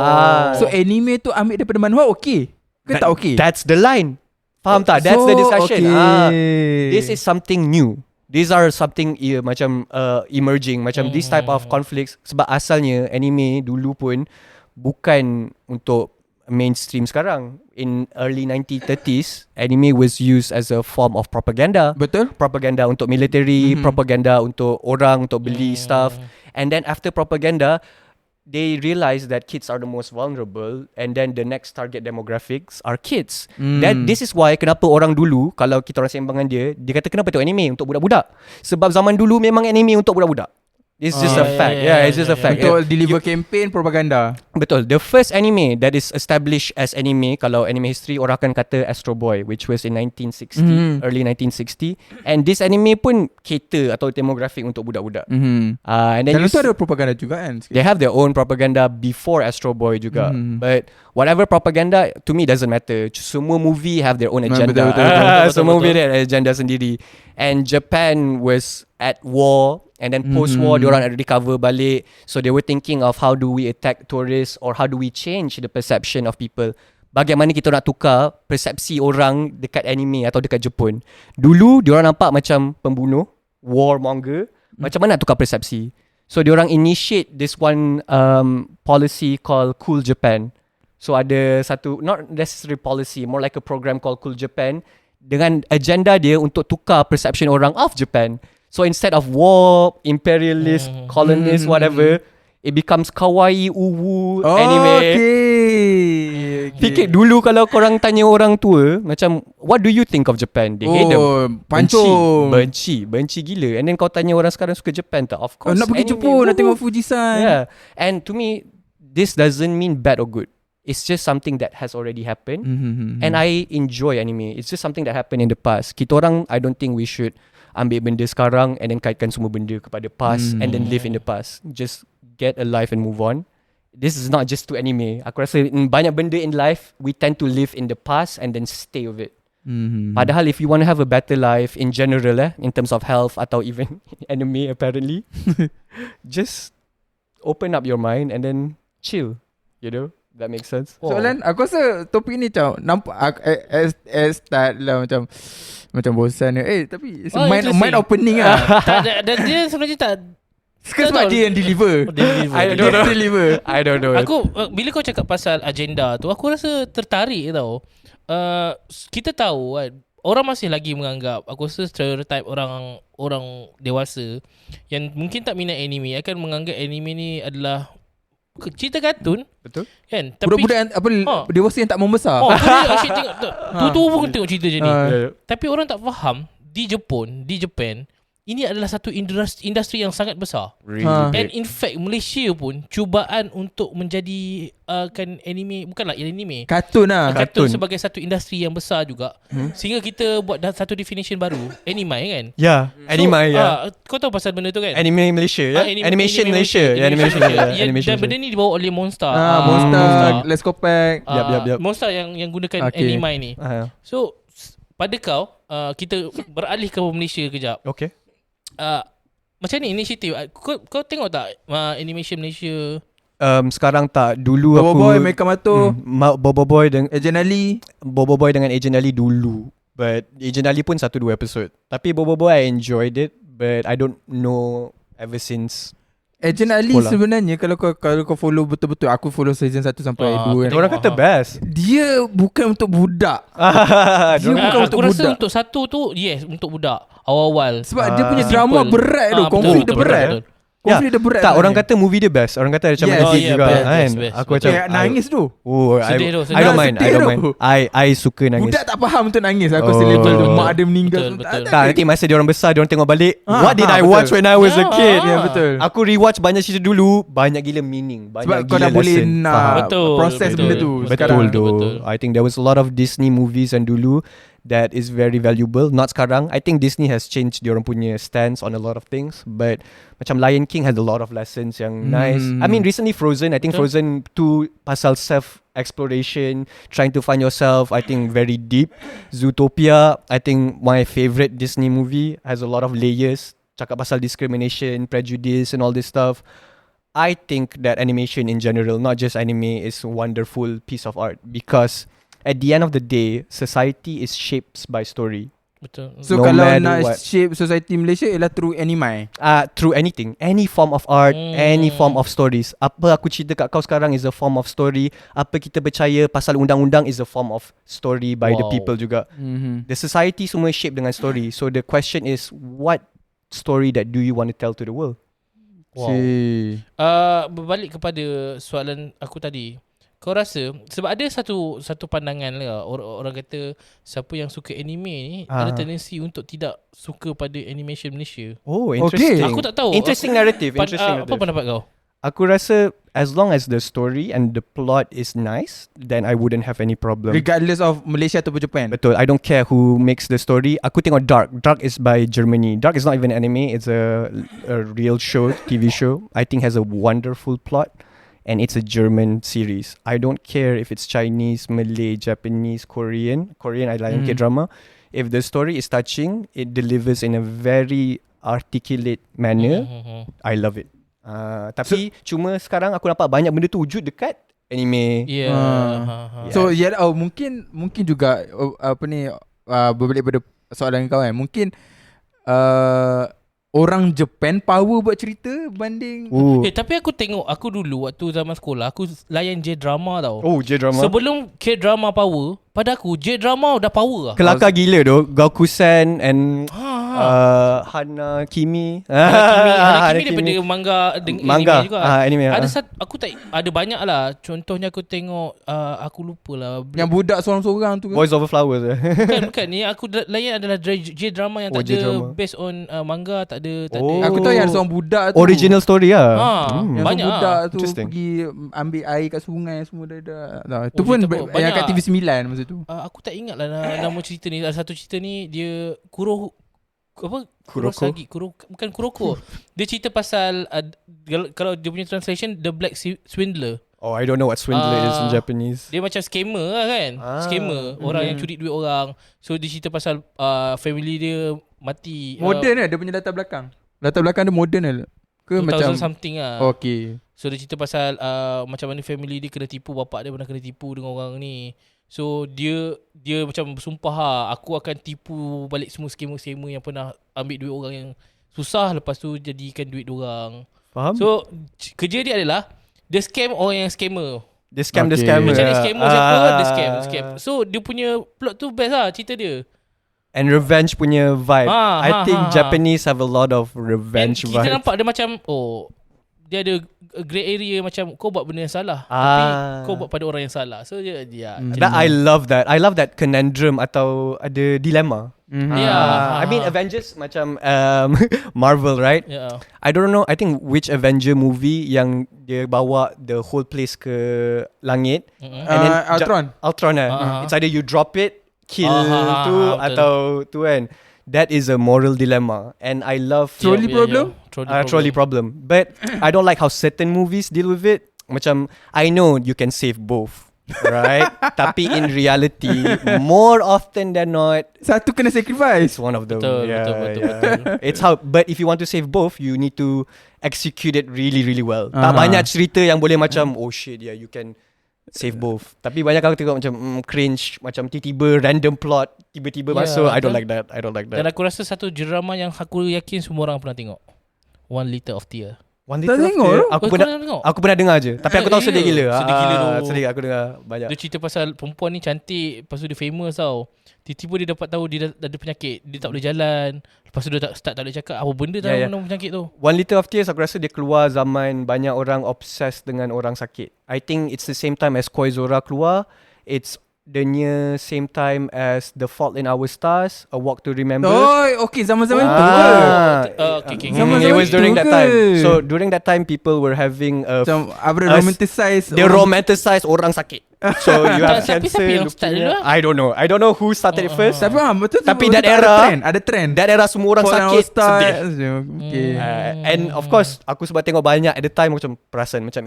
anime tu ambil daripada manhwa okay ke tak okay? That's the line. Faham tak? That's the discussion. Okay. This is something new. these are something macam emerging, macam this type of conflicts. Sebab asalnya anime dulu pun bukan untuk mainstream sekarang. In early 1930s, anime was used as a form of propaganda. Betul. Propaganda untuk military, propaganda untuk orang, untuk beli stuff. And then after propaganda, they realize that kids are the most vulnerable, and then the next target demographics are kids. That this is why kenapa orang dulu, kalau kita orang sembang dengan dia kata kenapa tengok anime untuk budak-budak. Sebab zaman dulu memang anime untuk budak-budak. It's just a fact. It's just a fact. Untuk deliver campaign propaganda. Betul. The first anime that is established as anime, kalau anime history, orang akan kata Astro Boy, which was in 1960, early 1960. And this anime pun cater atau demographic untuk budak-budak. And then Dan itu ada propaganda juga kan sikit. they have their own propaganda before Astro Boy juga. But whatever propaganda, to me doesn't matter. Semua movie have their own agenda. Betul. Semua movie ada agenda sendiri. And Japan was at war, and then post-war diorang ada recover balik. So they were thinking of how do we attack tourists, or how do we change the perception of people. Bagaimana kita nak tukar persepsi orang dekat anime atau dekat Jepun. Dulu diorang nampak macam pembunuh, warmonger. Macam mana nak tukar persepsi? So diorang initiate this one policy called Cool Japan. So ada satu, not necessarily policy, more like a program called Cool Japan, dengan agenda dia untuk tukar perception orang of Japan. So instead of war, imperialist, colonist, whatever, it becomes kawaii, uwu, anime. Okay. Fikir dulu kalau korang tanya orang tua, macam, what do you think of Japan? They hate them. Pancung. Benci gila. And then kau tanya orang sekarang suka Japan tak? Of course. Nak pergi anime, Jepun, nak tengok Fujisan. Yeah. And to me, this doesn't mean bad or good. It's just something that has already happened. And I enjoy anime. It's just something that happened in the past. Kita orang, I don't think we should ambil benda sekarang and then kaitkan semua benda kepada past and then live in the past. Just get a life and move on. This is not just to anime. Aku rasa banyak benda in life, we tend to live in the past and then stay with it. Padahal if you want to have a better life in general, in terms of health atau even anime apparently, just open up your mind and then chill. You know? That makes sense. Soalan, aku rasa topik ni macam nampak as start lah macam bosan ni. Tapi it's mind opening lah. Dan dia sebenarnya tak Sebab dia yang deliver. I don't know. Aku bila kau cakap pasal agenda tu, aku rasa tertarik tau. Kita tahu kan, orang masih lagi menganggap, aku rasa stereotype orang dewasa yang mungkin tak minat anime akan menganggap anime ni adalah cerita kartun. Betul. Kan? Tapi Budak-budak dewasa yang tak membesar. kau asyik tengok tu pun tengok cerita je ni. Tapi orang tak faham di Japan ini adalah satu industri yang sangat besar. And in fact Malaysia pun cubaan untuk menjadi kan anime, bukanlah anime, Kartun lah. kartun sebagai satu industri yang besar juga. Sehingga kita buat satu definition baru, anime kan. Yeah, anime. Kau tahu pasal benda tu kan? Anime Malaysia, ya? Animation Malaysia. Animation Malaysia. Animation Dan benda ni dibawa oleh Monster. Monster, Let's Go Pack. Yap. Monster yang gunakan anime ni. So pada kau, kita beralih ke Malaysia kejap. Okay. Macam ni inisiatif. Kau tengok tak animation Malaysia? Sekarang tak. Dulu aku Bobo Boy, Meka Mato, Bobo Boy dengan Agent Ali. Bobo Boy dengan Agent Ali dulu. But Agent Ali pun 1-2 episode. Tapi Bobo Boy I enjoyed it, but I don't know ever since. Agent Ali sebenarnya kalau kau follow betul-betul, aku follow season 1 sampai 2 kan. Orang kata best. Dia bukan untuk budak. Dia bukan untuk aku rasa budak. untuk satu tu yes, untuk budak awal-awal. Sebab dia punya drama berat tu. Konflik dia berat. Konflik dia berat. Tak, orang kata movie dia best. Orang kata macam Yes. edit juga kan. best. Aku macam nangis tu. Sedih tu, I don't mind. I suka nangis. Budak tak faham untuk nangis. Aku rasa level tu mak dia meninggal. Betul. Tak, nanti masa dia orang besar, dia orang tengok balik, what did I betul. watch when I was a kid? Ya, betul. Aku rewatch banyak cerita dulu, banyak gila meaning, banyak Sebab kau gila dah boleh lesson. nak Faham. proses benda tu. Betul tu. Betul. I think there was a lot of Disney movies and dulu that is very valuable. Not sekarang. I think Disney has changed diorang punya stance on a lot of things. But macam Lion King has a lot of lessons yang nice. I mean recently Frozen. I think Frozen 2 pasal self-exploration, trying to find yourself, I think very deep. Zootopia, I think my favourite Disney movie, has a lot of layers. Cakap pasal discrimination, prejudice and all this stuff. I think that animation in general, not just anime, is a wonderful piece of art because at the end of the day, society is shaped by story. Betul. So No kalau matter nak what. shape society Malaysia ialah through anime. Through anything, any form of art, any form of stories. Apa aku cerita kat kau sekarang is a form of story. Apa kita percaya pasal undang-undang is a form of story by the people juga. The society semua shape dengan story. So the question is, what story that do you want to tell to the world? Wow. Berbalik kepada soalan aku tadi. Kau rasa sebab ada satu pandangan lah, orang kata siapa yang suka anime ni ada tendensi untuk tidak suka pada animation Malaysia. Oh, interesting. Aku tak tahu. Interesting narrative. Apa pendapat kau? Aku rasa as long as the story and the plot is nice, then I wouldn't have any problem. Regardless of Malaysia ataupun Japan. Betul. I don't care who makes the story. Aku tengok Dark. Dark is by Germany. Dark is not even anime. It's a real show, TV show. I think has a wonderful plot. And it's a German series. I don't care if it's Chinese, Malay, Japanese, Korean. Korean, I like K-drama. If the story is touching, it delivers in a very articulate manner. I love it. Tapi cuma sekarang aku nampak banyak benda tu wujud dekat anime. So mungkin juga berbalik pada soalan kau kan. Mungkin orang Japan power buat cerita banding. Tapi aku tengok, aku dulu waktu zaman sekolah aku layan J-drama tau. J-drama. Sebelum K-drama power, pada aku J-drama dah power lah. Kelakar gila tu. Gokusen and Hana Kimi. Hana Kimi daripada manga juga. Anime. Aku tak ada banyak lah. Contohnya aku tengok aku lupa lah. Yang budak seorang-seorang tu kan? Boys Over Flowers. Bukan. Ni aku layan adalah J-drama yang tak ada J-drama. based on manga, tak ada. Aku tahu yang seorang budak tu. Original story lah. Yang banyak seorang budak tu Interesting. pergi ambil air kat sungai semua dah. Itu pun cerita yang kat banyak. TV9 masa tu. Aku tak ingat lah nama cerita ni. Ada satu cerita ni dia Kuroko? Kurosagi, bukan Kuroko. Dia cerita pasal kalau dia punya translation The Black Swindler. Oh, I don't know what swindler is in Japanese. Dia macam scammer lah kan. Scammer, orang yang curi duit orang. So dia cerita pasal family dia mati. Modern lah dia punya latar belakang. Latar belakang dia modern lah. Ke 2000 macam something lah. Okay. So dia cerita pasal macam mana family dia kena tipu, bapak dia pernah kena tipu dengan orang ni. So dia macam bersumpah aku akan tipu balik semua scammer-scammer yang pernah ambil duit orang yang susah, lepas tu jadikan duit diorang. Faham? So kerja dia adalah dia scam orang yang scammer. Dia scam the scammer. Macam ni scammer siapa dia scam. So dia punya plot tu best lah cerita dia. And revenge punya vibe. I think Japanese have a lot of revenge And vibe. kita nampak dia macam dia ada grey area macam kau buat benda yang salah tapi kau buat pada orang yang salah. So dia I love that. I love that conundrum atau ada dilema. I mean Avengers macam Marvel, right? Yeah. I don't know, I think which Avenger movie yang dia bawa the whole place ke langit. And then Ultron It's either you drop it, kill tu atau tu kan. That is a moral dilemma. And I love Trolley problem. Trolley problem. But I don't like how certain movies deal with it. Macam I know you can save both, right? Tapi in reality, more often than not, satu kena sacrifice. it's one of them. Betul. It's how. But if you want to save both, you need to execute it really, really well. Tak banyak cerita yang boleh macam oh shit, you can save both. Tapi banyak orang tengok macam cringe, macam tiba-tiba random plot tiba-tiba masuk. I don't like that. Dan aku rasa satu drama yang aku yakin semua orang pernah tengok, One Liter of Tear. One Tak Liter of tengok Tear. tu? Aku pernah dengar je. Tapi aku tahu sedih gila. Sedih gila tu. Sedih aku dengar banyak. Dia cerita pasal perempuan ni cantik, lepas tu dia famous tau. Tiba-tiba dia dapat tahu dia ada penyakit, dia tak boleh jalan. Lepas tu dia tak boleh cakap apa benda tahu mana penyakit tu. One Liter of Tears aku rasa dia keluar zaman banyak orang obsessed dengan orang sakit. I think it's the same time as Koizora keluar. It's the near same time as The Fault in Our Stars, A Walk to Remember. Oh, okay, zaman-zaman tu. Okay. Zaman-zaman It was during tu that ke? time. So during that time people were having Macam romanticize. they romanticize orang sakit. So you have Siapa cancer, yang start leukemia. dulu? I don't know who started it first. Tapi betul. Tapi betul, that era, ada trend. That era semua orang sakit sedih. Okay. And of course aku sebab tengok banyak at the time macam perasan macam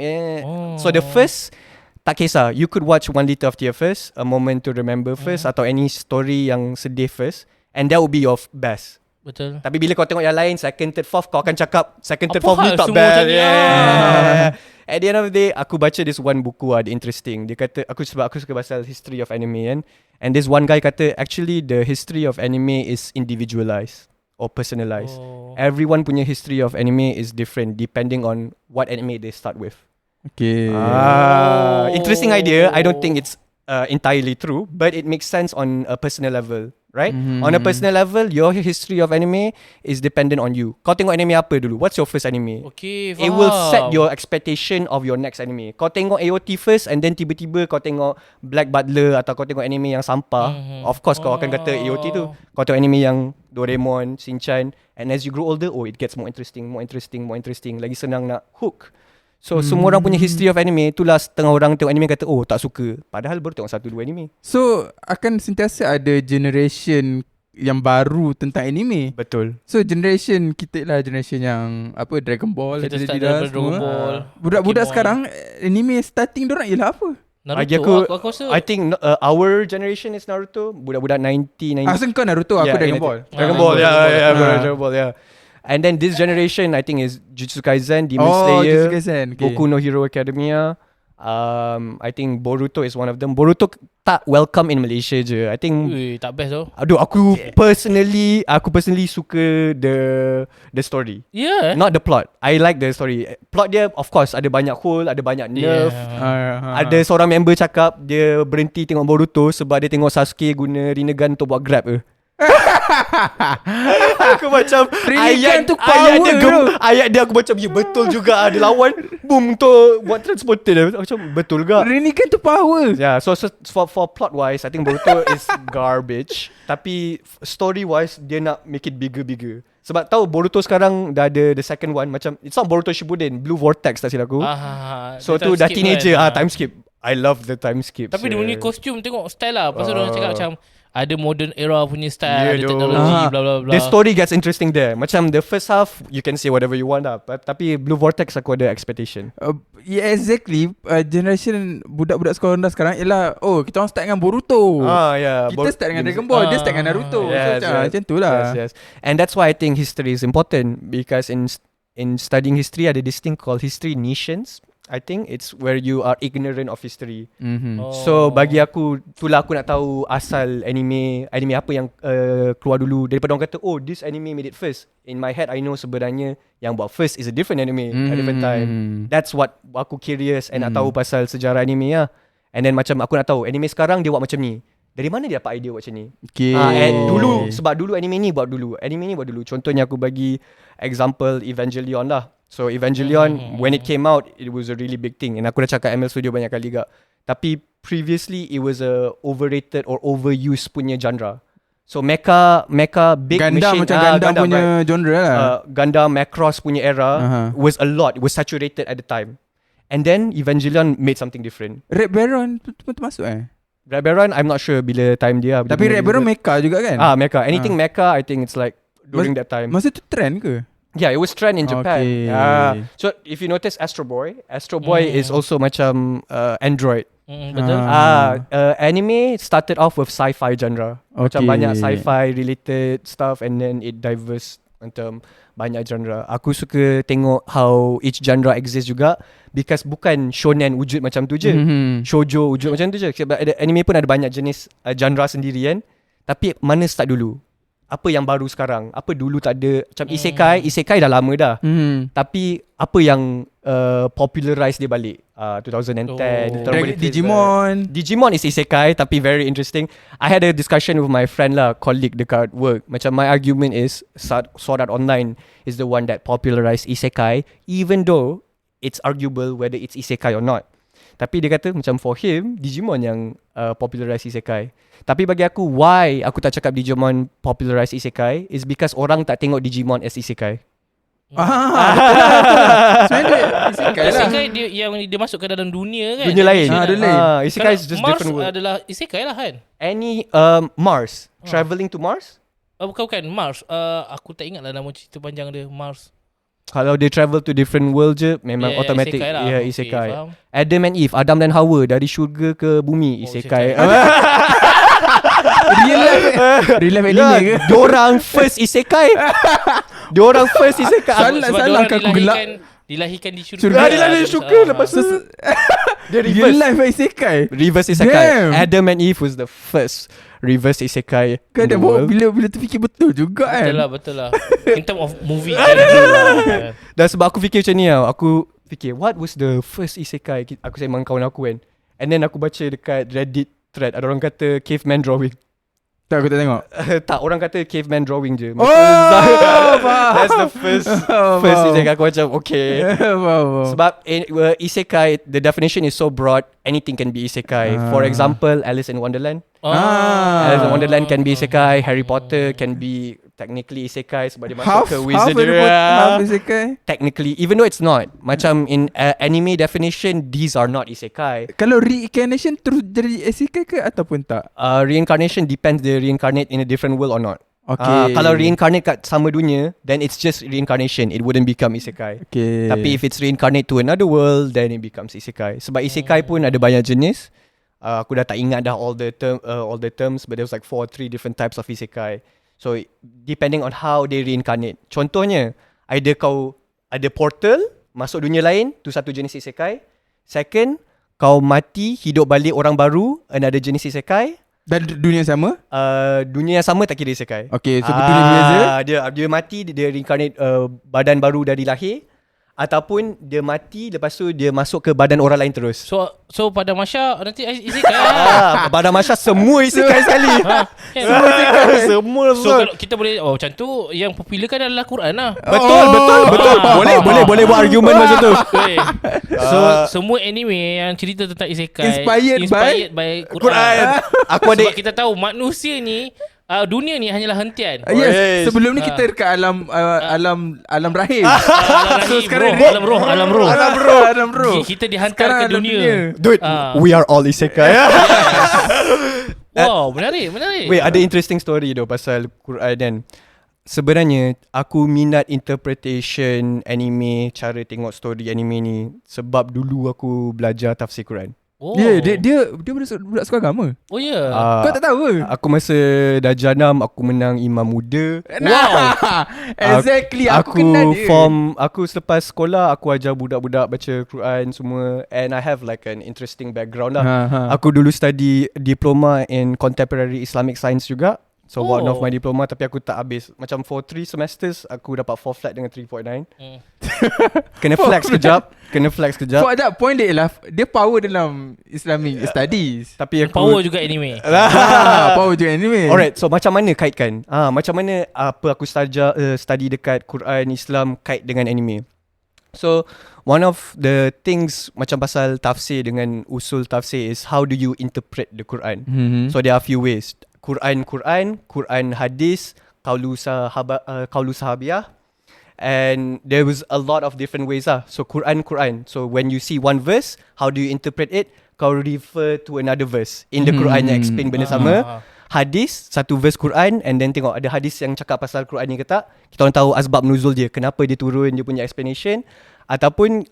So the first, tak kisah, you could watch One Liter of Tear first, A Moment to Remember first, atau any story yang sedih first, and that would be your best. Betul. Tapi bila kau tengok yang lain, second, third, fourth, kau akan cakap second, third, Apa fourth ni hal tak semua bad. macam ni? At the end of the day, aku baca this one buku dia interesting. Dia kata, sebab aku suka pasal history of anime kan. And this one guy kata, actually the history of anime is individualized or personalized. Everyone punya history of anime is different depending on what anime they start with. Okay. Interesting idea. I don't think it's entirely true, but it makes sense on a personal level, right? On a personal level, your history of anime is dependent on you. Kau tengok anime apa dulu? What's your first anime? Okay, It will set your expectation of your next anime. Kau tengok AOT first and then tiba-tiba kau tengok Black Butler atau kau tengok anime yang sampah. Of course kau akan kata AOT tu. Kau tengok anime yang Doraemon, Shinchan, and as you grow older, it gets more interesting. Lagi senang nak hook. So semua orang punya history of anime. Itulah setengah orang tengok anime kata tak suka, padahal baru tengok 1-2 anime. So akan sentiasa ada generation yang baru tentang anime. Betul. So generation kita lah generation yang Dragon Ball, kita start daripada Dragon Ball. Budak-budak sekarang anime starting dorang ialah apa? Naruto. Aku rasa I think our generation is Naruto. Budak-budak 90. So kau Naruto, aku Dragon Ball. Dragon Ball, Dragon Ball, yeah. And then this generation I think is Jujutsu Kaisen, Demon Slayer, Jujutsu Kaisen, okay. Boku no Hero Academia. I think Boruto is one of them. Boruto tak welcome in Malaysia je. I think tak best tau. Aduh, aku personally suka the story. Yeah. Not the plot. I like the story. Plot dia of course ada banyak hole, ada banyak nerf. Ada seorang member cakap dia berhenti tengok Boruto sebab dia tengok Sasuke guna Rinnegan untuk buat grab aku macam ayat dia aku macam betul juga dia lawan boom untuk buat transporter macam betul juga. Rinnegan tu power. Yeah, so for plot wise I think Boruto is garbage. Tapi story wise dia nak make it bigger. Sebab tahu Boruto sekarang dah ada the second one, macam it's not Boruto Shippuden, Blue Vortex tak silap aku. So tu dah teenager time skip. I love the time skip. Tapi dia punya kostum tengok style lah. Pasal orang cakap macam ada modern era punya style, ada teknologi bla bla bla. The story gets interesting there. Macam the first half you can say whatever you want lah. Tapi Blue Vortex aku ada expectation. Yeah, exactly. Generation budak-budak sekolah rendah sekarang ialah kita orang start dengan Boruto. Yeah. Kita start dengan Dragon Ball, dia start dengan Naruto. Macam tu lah. Yes. And that's why I think history is important, because in studying history ada this thing called history nishations. I think it's where you are ignorant of history. So bagi aku, itulah aku nak tahu asal anime apa yang keluar dulu. Daripada orang kata this anime made it first. In my head I know sebenarnya yang buat first is a different anime, a different time. That's what aku curious and nak tahu pasal sejarah anime lah. And then macam aku nak tahu anime sekarang dia buat macam ni, dari mana dia dapat idea buat macam ni. And dulu, sebab dulu anime ni buat dulu. Contohnya aku bagi example Evangelion lah. So Evangelion when it came out, it was a really big thing. And aku dah cakap ML Studio banyak kali juga. Tapi previously it was a overrated or overused punya genre. So mecha big Gundam, machine, macam Gundam punya right. genre lah. Gundam Macross punya era was a lot. It was saturated at the time. And then Evangelion made something different. Red Baron tu termasuk Red Baron I'm not sure bila time dia. Tapi Red Baron mecha juga kan? Mecha. Anything mecha I think it's like during that time. Masa tu trend ke? Yeah, it was trend in Japan. So if you notice Astro Boy is also macam Android. Betul. Anime started off with sci-fi genre. Macam banyak sci-fi related stuff, and then it diverse macam banyak genre. Aku suka tengok how each genre exists juga, because bukan shonen wujud macam tu je. Shoujo wujud macam tu je. Sebab anime pun ada banyak jenis genre sendiri kan. Tapi mana start dulu? Apa yang baru sekarang? Apa dulu tak ada? Macam isekai dah lama dah. Tapi apa yang popularize dia balik? 2010 Digimon is isekai, tapi very interesting. I had a discussion with my friend lah, colleague dekat work. Macam my argument is Sword Art Online is the one that popularized isekai, even though it's arguable whether it's isekai or not. Tapi dia kata macam for him Digimon yang popularize isekai. Tapi bagi aku, why aku tak cakap Digimon popularize isekai is because orang tak tengok Digimon as isekai. Sebenarnya isekai lah. Isekai dia masuk ke dalam dunia kan? Dunia lain. Isekai Isekai is just Mars different world. adalah isekai lah kan? Any Mars, travelling to Mars? Bukan Mars. Aku tak ingat lah nama cerita panjang dia, Mars. Kalau dia travel to different world je, memang automatic isekai lah. Isekai. Okay, Adam and Eve, Adam dan Hawa dari syurga ke bumi, isekai. Real life anime ke? Diorang first isekai. Diorang first isekai. Salah ke aku gelak? Dilahirkan di syurga. Syurga. Dilahirkan di syurga. Lepas tu dia Real reverse. life isekai. Reverse isekai. Damn. Adam and Eve was the first reverse isekai Kan in the dah world. bila terfikir betul juga kan. Betul lah. In term of movie genre. Dan sebab aku fikir macam ni tau, aku fikir what was the first isekai. Aku sembang kawan aku kan. And then aku baca dekat Reddit thread, ada orang kata caveman drawing. Tak, aku tak tengok. Tak, orang kata caveman drawing je. That's the first isekai. Aku macam okay. Sebab isekai, the definition is so broad, anything can be isekai. For example, Alice in Wonderland. Alice in Wonderland can be isekai. Harry Potter can be technically isekai sebab dia masuk ke wizardry. Half isekai. Technically, even though it's not. Macam in anime definition, these are not isekai. Kalau reincarnation terus jadi isekai ke ataupun tak? Reincarnation depends they reincarnate in a different world or not. Okay. Kalau reincarnate kat sama dunia, then it's just reincarnation. It wouldn't become isekai. Okay. Tapi if it's reincarnate to another world, then it becomes isekai. Sebab isekai pun ada banyak jenis. Aku dah tak ingat dah all the terms, but there was like 3 different types of isekai. So depending on how they reincarnate. Contohnya, either kau ada portal masuk dunia lain, tu satu jenis isekai. Second, kau mati, hidup balik orang baru, another jenis isekai. Dan dunia sama? Dunia yang sama tak kira isekai. Okay, so dunia biasa. Dia mati, dia reincarnate badan baru dari lahir. Ataupun dia mati, lepas tu dia masuk ke badan orang lain terus. So pada Masya nanti isekai. Pada Masya semua isekai sekali. Semua isekai. Semua. So kalau kita boleh macam tu, yang popular kan adalah Quran lah. Betul. Boleh buat argument macam tu. So semua anime yang cerita tentang isekai Inspired by Quran. Aku ada. Sebab kita tahu manusia ni dunia ni hanyalah hentian. Yes, sebelum ni kita dekat alam rahim. So sekarang alam roh. Kita dihantar Sekarang ke dunia. Dude, we are all isekai. Wow, menarik. Wait, ada interesting story tu pasal Quran kan. Sebenarnya aku minat interpretation anime, cara tengok story anime ni sebab dulu aku belajar tafsir Quran. Dia budak sekolah agama. Oh ya. Kau tak tahu ke? Aku masa darjah 6 aku menang imam muda. Wow. Exactly. Aku kenal dia. Aku selepas sekolah aku ajar budak-budak baca Quran semua, and I have like an interesting background lah. Aku dulu study diploma in contemporary Islamic science juga. So one of my diploma, tapi aku tak habis. Macam for 3 semesters aku dapat 4 flat dengan 3.9. Kena flex kejap. Point dia ialah dia power dalam Islamic studies. Tapi aku Power juga anime. Power juga anime. Alright, so macam mana kaitkan? Macam mana apa aku study dekat Quran Islam kait dengan anime? So one of the things macam pasal tafsir dengan usul tafsir is how do you interpret the Quran? So there are a few ways. Quran hadis, qaulu sahabiyah, and there was a lot of different ways lah. So Quran. So when you see one verse, how do you interpret it? Kau refer to another verse in the Quran yang explain benda sama. Hadis, satu verse Quran, and then tengok ada hadis yang cakap pasal Quran ni ke tak. Kita orang tahu asbab nuzul dia, kenapa dia turun, dia punya explanation. Ataupun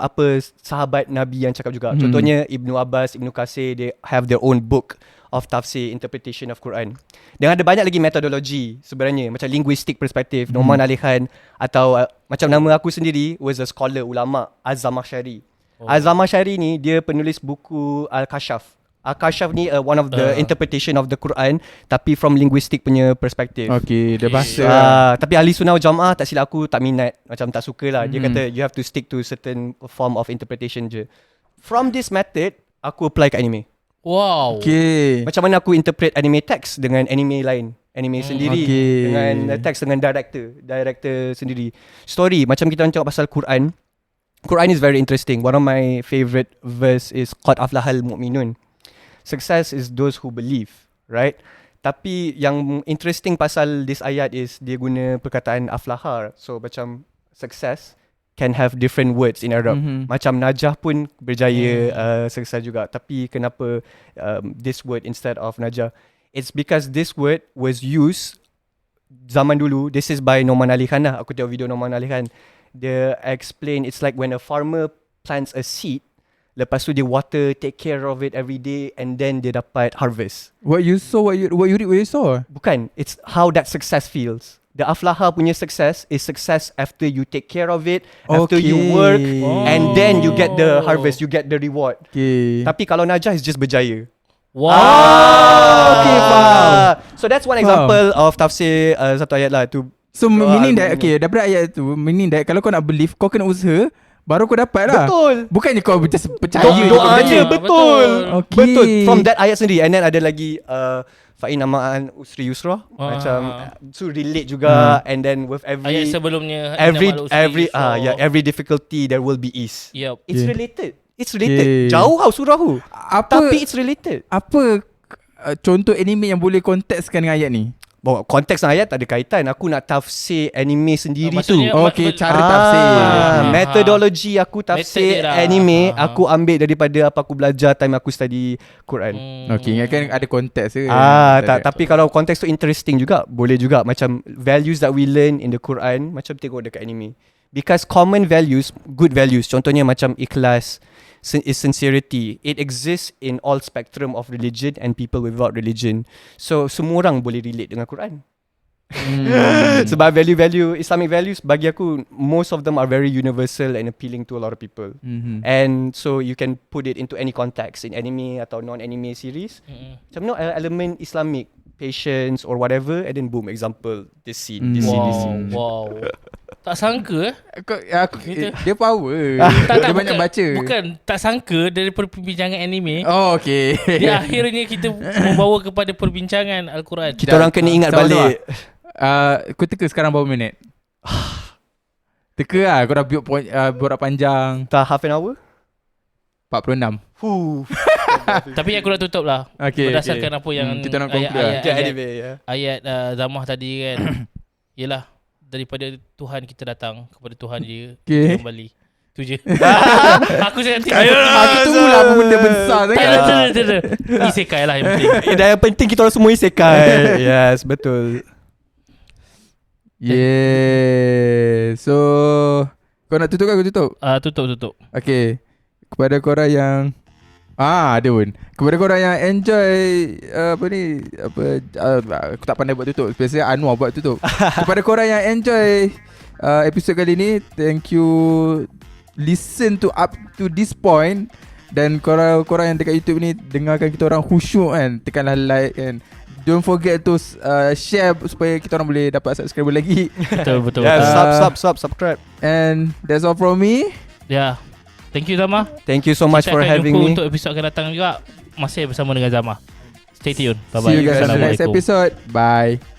apa sahabat Nabi yang cakap juga. Contohnya Ibnu Abbas, Ibnu Katsir, they have their own book of tafsir, interpretation of Quran. Dan ada banyak lagi metodologi sebenarnya, macam linguistic perspektif, Noman Alihan, atau macam nama aku sendiri was a scholar, ulama, Az-Zamakhsyari. Az-Zamakhsyari ni dia penulis buku Al-Kashaf. Al-Kashaf ni one of the interpretation of the Quran, tapi from linguistic punya perspektif. Okay, dia bahasa. Tapi ahli sunnah wal jamaah tak silap aku tak minat, macam tak suka lah. Dia kata you have to stick to certain form of interpretation je. From this method, aku apply kat anime. Wow. Okay. Macam mana aku interpret anime text dengan anime lain, anime sendiri dengan text dengan director sendiri. Story macam kita cakap pasal Quran. Quran is very interesting. One of my favorite verse is qad aflahal mu'minun. Success is those who believe, right? Tapi yang interesting pasal this ayat is dia guna perkataan aflaha. So macam success can have different words in Arab. Macam najah pun berjaya sukses juga. Tapi kenapa this word instead of najah? It's because this word was used zaman dulu. This is by Noman Ali Khan lah. Aku tengok video Noman Ali Khan. Dia explain it's like when a farmer plants a seed, Lepas tu dia water, take care of it every day, and then dia dapat harvest. What you saw, what you read, what you saw. Bukan, it's how that success feels. The aflaha punya success is success after you take care of it, after you work, and then you get the harvest, you get the reward. Okay. Tapi kalau najah is just berjaya. Okay, faham. So that's one example of tafsir satu ayat lah tu. So meaning that, okay, daripada ayat tu, meaning that kalau kau nak believe, kau kena usaha, baru kau dapat lah. Betul. Bukannya kau just percaya. Doa je, betul. Okay. Betul. From that ayat sendiri. And then ada lagi fa'in amaan usri yusra, macam so relate juga. And then with every ayat sebelumnya every difficulty there will be ease. Yep. It's related. It's related. Jauh tau surah tu. Tapi it's related. Apa contoh anime yang boleh kontekskan dengan ayat ni? Konteks dengan ayat tak ada kaitan. Aku nak tafsir anime sendiri tu. Okay, cara tafsir. Metodologi aku tafsir anime aku ambil daripada apa aku belajar time aku study Quran. Okay, ingatkan ada konteks ke? Tapi kalau konteks tu interesting juga, boleh juga. Macam values that we learn in the Quran, macam tengok dekat anime. Because common values, good values, contohnya macam ikhlas, is sincerity. It exists in all spectrum of religion and people without religion. So semua orang boleh relate dengan Quran. Sebab value Islamic values bagi aku, most of them are very universal and appealing to a lot of people. And so you can put it into any context, in anime atau non-anime series. Macam element Islamic, patience or whatever, and then boom, example this scene, this scene. Wow. Tak sangka dia power. Dia banyak baca. Bukan tak sangka dari perbincangan anime. Oh, okay. Di akhirnya kita membawa kepada perbincangan Al-Quran. Kita orang kena ingat balik. Kau teka sekarang berapa minit? Teka lah. Kau dah borak panjang. Tak half an hour? 46. Tapi aku nak tutup lah. Berdasarkan apa yang kita nak ayat Zamah tadi kan. Yelah, daripada Tuhan kita datang, kepada Tuhan je kita kembali. Tu je. Aku sangat aku tunggulah apa benda besar sangat. Isekai lah yang penting. Dan yang penting kita orang semua isekai. Yes, betul. So kau nak tutup ke aku tutup? Tutup. Okay. Kepada korang yang ada pun. Kepada korang yang enjoy aku tak pandai buat tutup. Biasanya Anwar buat tutup. Kepada korang yang enjoy episod kali ni, thank you listen to up to this point. Dan korang yang dekat YouTube ni dengarkan kita orang khusyuk kan, tekanlah like kan. Don't forget to share supaya kita orang boleh dapat subscriber lagi. Betul. Subscribe. And that's all from me. Yeah. Thank you Zama. Thank you so much for having me. Untuk episod akan datang juga masih bersama dengan Zama. Stay tune. Bye bye. See you guys in the next episode. Bye.